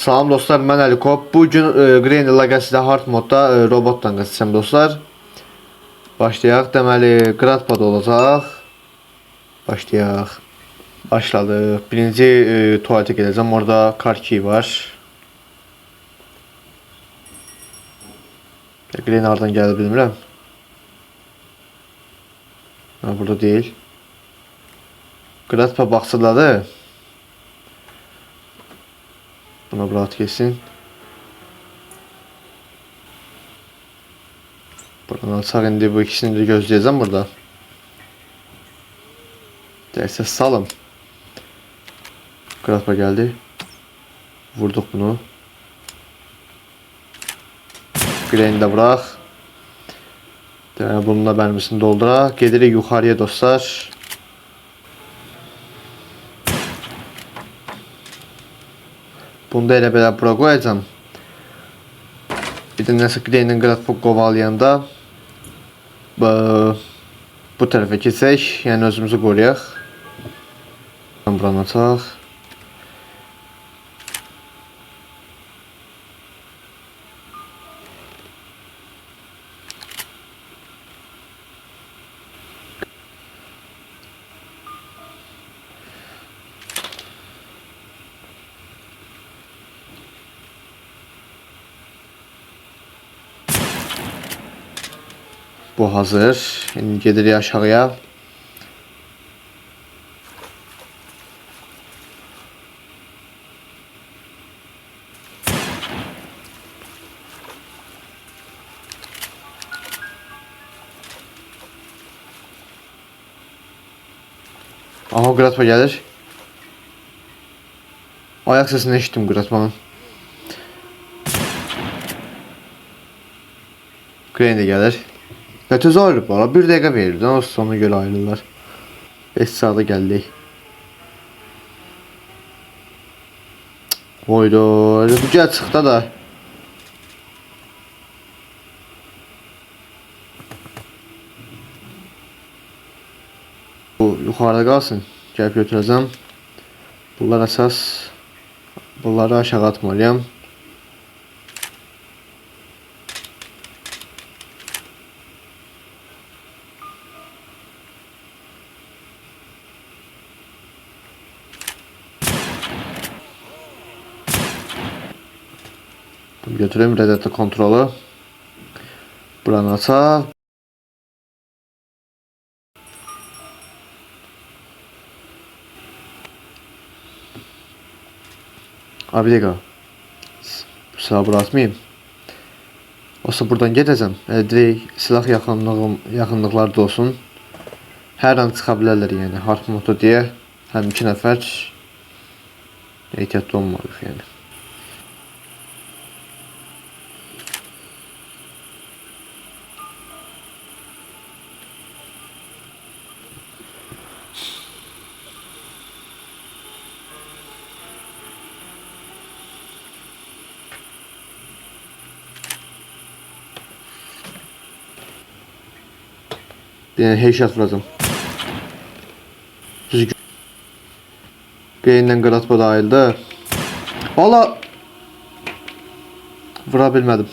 Salam dostlar, mən Əlikop. Bugün Green Legacy-də hard modda robotdan qaçacağım dostlar. Başlayaq. Deməli, Gradpad olacaq. Başlayaq. Başladıq. Birinci tualetə gedəcəm. Orada car key var. Green hardan gəlir bilmirəm. Ha, burada deyil. Gradpad baxsıdadır. Buna rahat geçsin. Buradan alsaq indi bu ikisini de gözləyəcəm burada. Dərsə salım. Gradpad geldi. Vurduk bunu. Green'i de bırak. Bununla mermisini dolduraq. Gedirik yuxarıya dostlar. Bunu da elə belə bura qoyacam. Bir də nəsə Green'in Gradpad qovalayanda bu tərəfə keçək, yəni özümüzü qoruyaq. Buranı açaq. Bu hazır. Şimdi gedirik aşağıya. Aha, Gradpad gelir. Ayak sesini eşittim Gradpad'ın. Green de gelir. Ne tez ayrılıblar. 1 dəqiqə verirdi. Nasıl sonra göre ayrılırlar. 5 saate geldik. Oydu. Bu gəl çıxda da. Bu yukarıda kalsın. Gəlib götürəcəm. Bunlar əsas. Bunları aşağı atmalıyam. Götüreyim redette kontrolü. Buranı açaq. Abi bir dakika. Bu silahı bura atmayayım. Olsa buradan gedəcəm. Direkt silah yaxınlıqlarda olsun. Hər an çıxa bilərlər yəni. Hard moto deyə. Həm 2 nəfər. Ehtiyatlı olmalıyıq yəni. Bir headshot vuracağım. Düzgün. Green'den Gradpad ayrıldı. Valla vurabilmedim.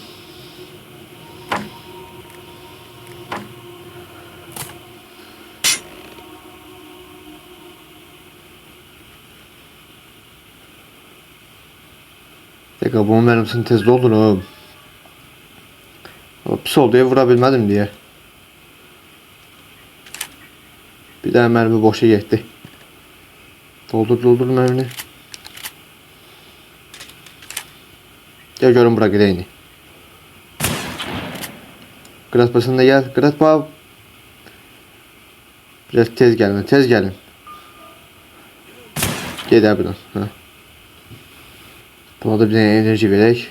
Tekrar bunun mermisini tez doldurun. Pis oldu ya, vurabilmedim diye. Bir daha mermi boşa gitti. Doldur mermini. Gel görün bura gideyini. Gradpad'ın da gel. Gradpad. Biraz tez gelin. Gel buradan. Ha. Buna da bir tane enerji verək.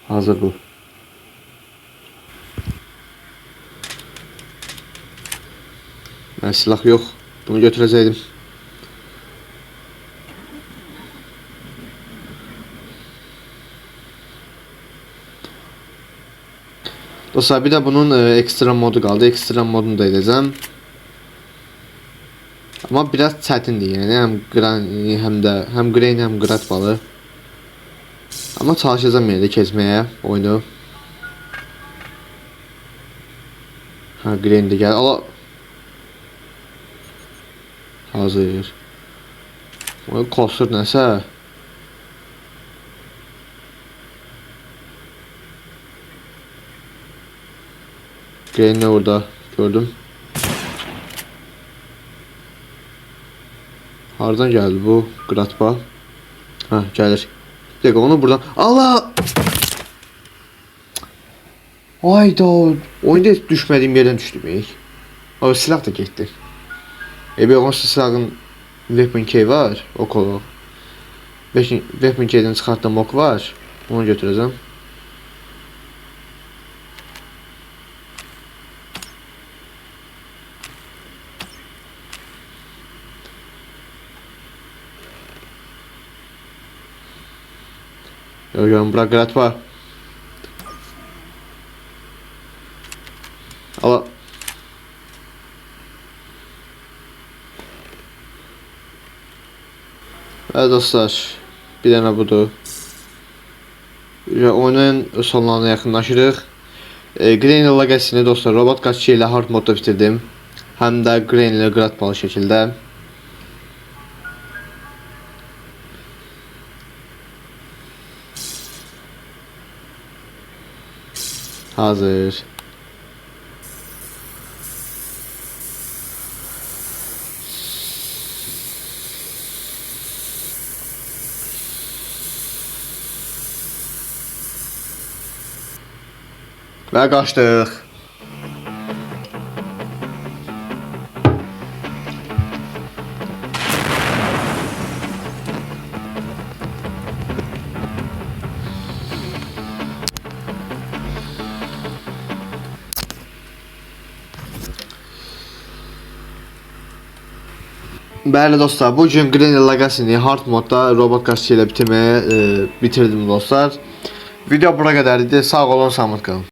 Hazır bu. Ben silah yok. Bunu götürəcəydim. Dostlar bir de bunun ekstra modu kaldı. Ekstra modunu da edeceğim. Amma biraz çətindir, yəni həm Grain, həm Gratpalı. Amma çalışacağam yenə də keçməyə oyunu. Ha, Grain də gəl. Ala. Hazır. O kosur nəsə. Grain orada gördüm. Hardan geldi bu Gratpa? Ha, gelir. Bir dakika, onu buradan. Allah! Hayda. Oyunda heç düşmediğim yerden düştüm. O silah da gitti. Bir onsuz silahın Weapon Key var. O kolu. Weapon Key'den çıxartdığım ok var. Onu götürəcəm. Yok, bırak Gratpa. Ala. Evet dostlar, bir dənə budur. Oyunun sonlarına yaxınlaşırıq. Grain Legacy-ni dostlar robot qaçışı ilə hard modda bitirdim. Həm də Grain ilə Gratpalı şəkildə. Hazır. Və qaçdıq. Bəli dostlar, bugün Grain Legacy-ni hard modda robot qaçışı ilə bitirdim dostlar. Video bura qədər idi. Sağ olun, salamat qalın.